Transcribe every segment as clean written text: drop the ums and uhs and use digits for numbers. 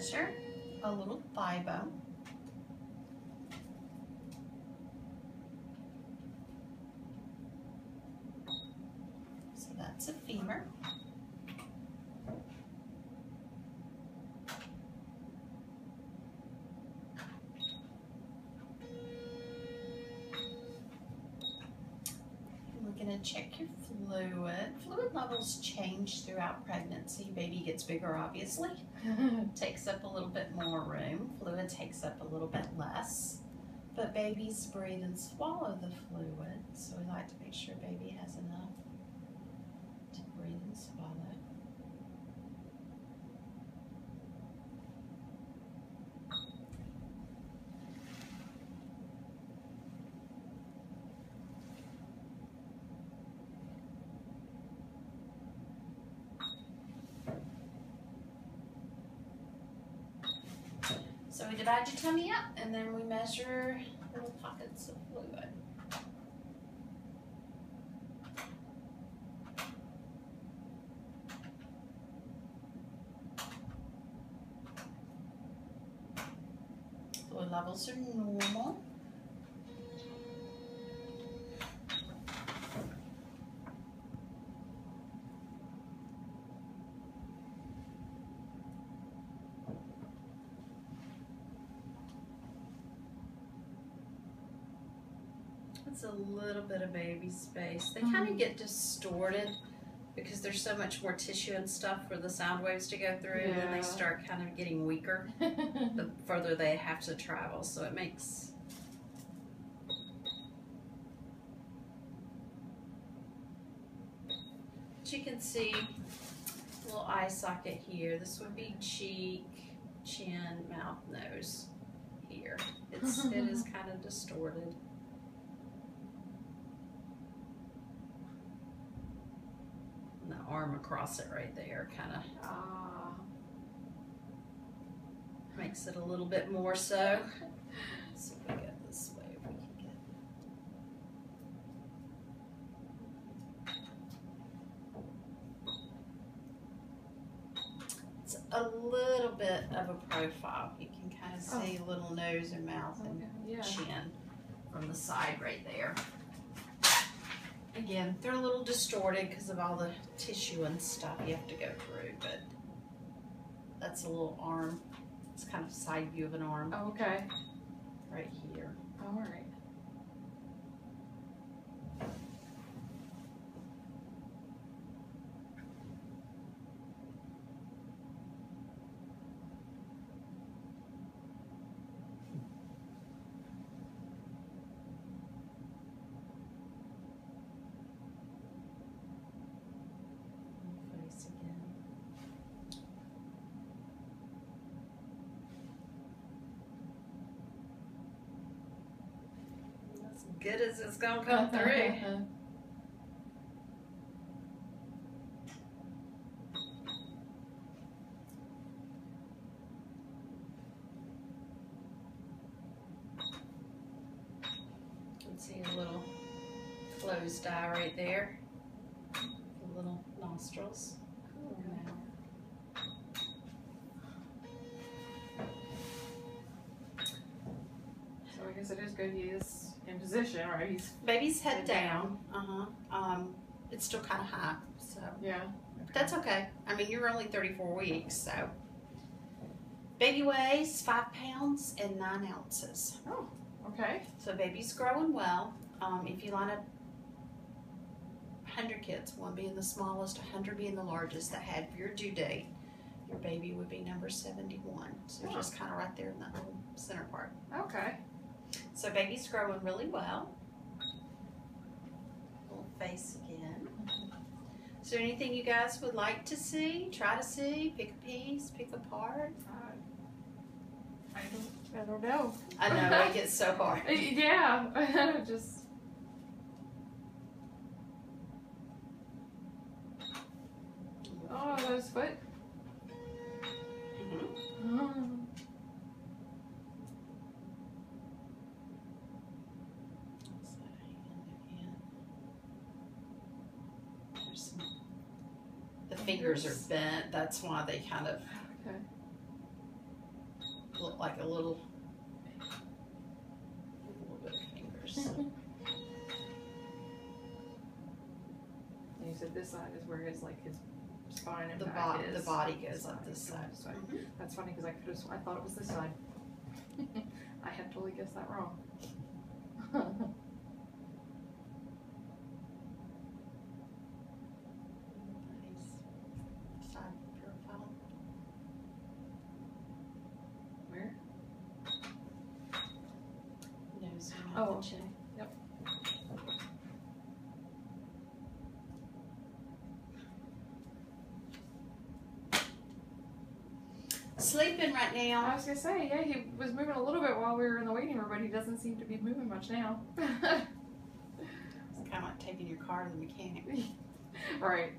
measure a little thigh bone. So that's a femur. We're going to check your fluid. Fluid levels change throughout pregnancy. Baby gets bigger, obviously. Takes up a little bit more room. Fluid takes up a little bit less. But babies breathe and swallow the fluid, so we like to make sure baby has enough to breathe and swallow. So we divide your tummy up, and then we measure little pockets of fluid. Fluid levels are normal. It's a little bit of baby space. They kind of get distorted because there's so much more tissue and stuff for the sound waves to go through, and they start kind of getting weaker the further they have to travel. So it makes you can see a little eye socket here. This would be cheek, chin, mouth, nose here. It is kind of distorted. And the arm across it right there kind of makes it a little bit more so. Let's see if we get this way, if we can get. It's a little bit of a profile. You can kind of see a little nose and mouth and chin from the side right there. Again, they're a little distorted because of all the tissue and stuff you have to go through, but that's a little arm. It's kind of side view of an arm. Oh, okay. Right here. All right. Good as it's gonna come through. You can see a little closed eye right there. The little nostrils. So I guess it is good he is in position, right? He's baby's head down. It's still kind of high, so yeah. That's okay. I mean, you're only 34 weeks, so. Baby weighs 5 pounds and 9 ounces. Oh, okay. So baby's growing well. If you line up 100 kids, 1 being the smallest, 100 being the largest that had your due date, your baby would be number 71. So just kind of right there in that little center part. Okay. So baby's growing really well. Little face again. Is there anything you guys would like to see, try to see, pick a piece, pick a part? I don't know. I know, it gets so hard. Yeah, just. Oh, those foot. The fingers are bent, that's why they kind of. Okay. look like a little bit of fingers. And you said this side is where his like his spine and back is. The body goes up this side. Mm-hmm. That's funny because I thought it was this side. I had totally guessed that wrong. Nice side profile. Where? Nose and Oh, mouth and chin. Yep. Sleeping right I now. was gonna say, yeah, he was moving a little bit while we were in the waiting room, but he doesn't seem to be moving much now. It's kind of like taking your car to the mechanic. Right.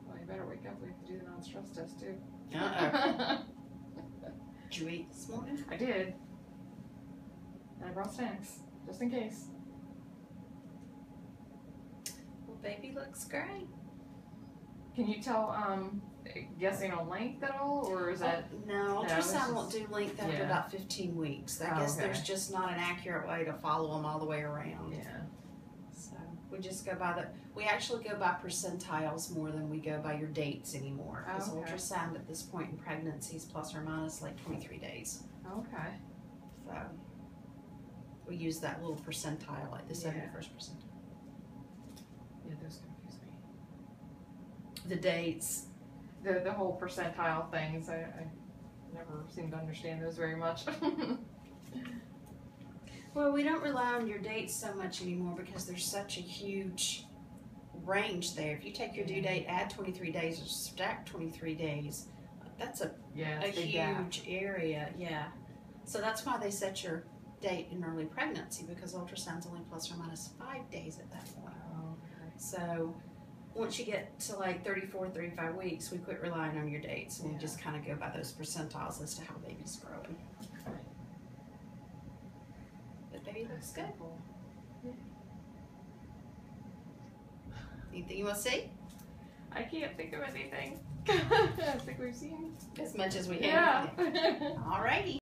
Well, you better wake up. We have to do the non-stress test too. Did you eat this morning? I did. And I brought snacks, just in case. Well, baby looks great. Can you tell, guessing on length at all, or is that? No, it's ultrasound won't do length after yeah. about 15 weeks. I Oh, guess okay. there's just not an accurate way to follow them all the way around. Yeah. So we just go by we actually go by percentiles more than we go by your dates anymore. Because Oh, okay. ultrasound at this point in pregnancy is plus or minus like 23 days. Okay. So we use that little percentile, like the Yeah. 71st percentile. Yeah, those confuse me. The dates. The whole percentile things, I never seem to understand those very much. Well, we don't rely on your dates so much anymore because there's such a huge range there. If you take your due date, add 23 days, or stack 23 days, that's a Yeah, it's a big huge area. Yeah. So that's why they set your date in early pregnancy, because ultrasound's only plus or minus 5 days at that point. Oh, okay. So once you get to like 34, 35 weeks, we quit relying on your dates and we just kind of go by those percentiles as to how the baby's growing. But baby looks good. Anything you want to see? I can't think of anything. I think we've seen. As much as we can. Yeah. Alrighty.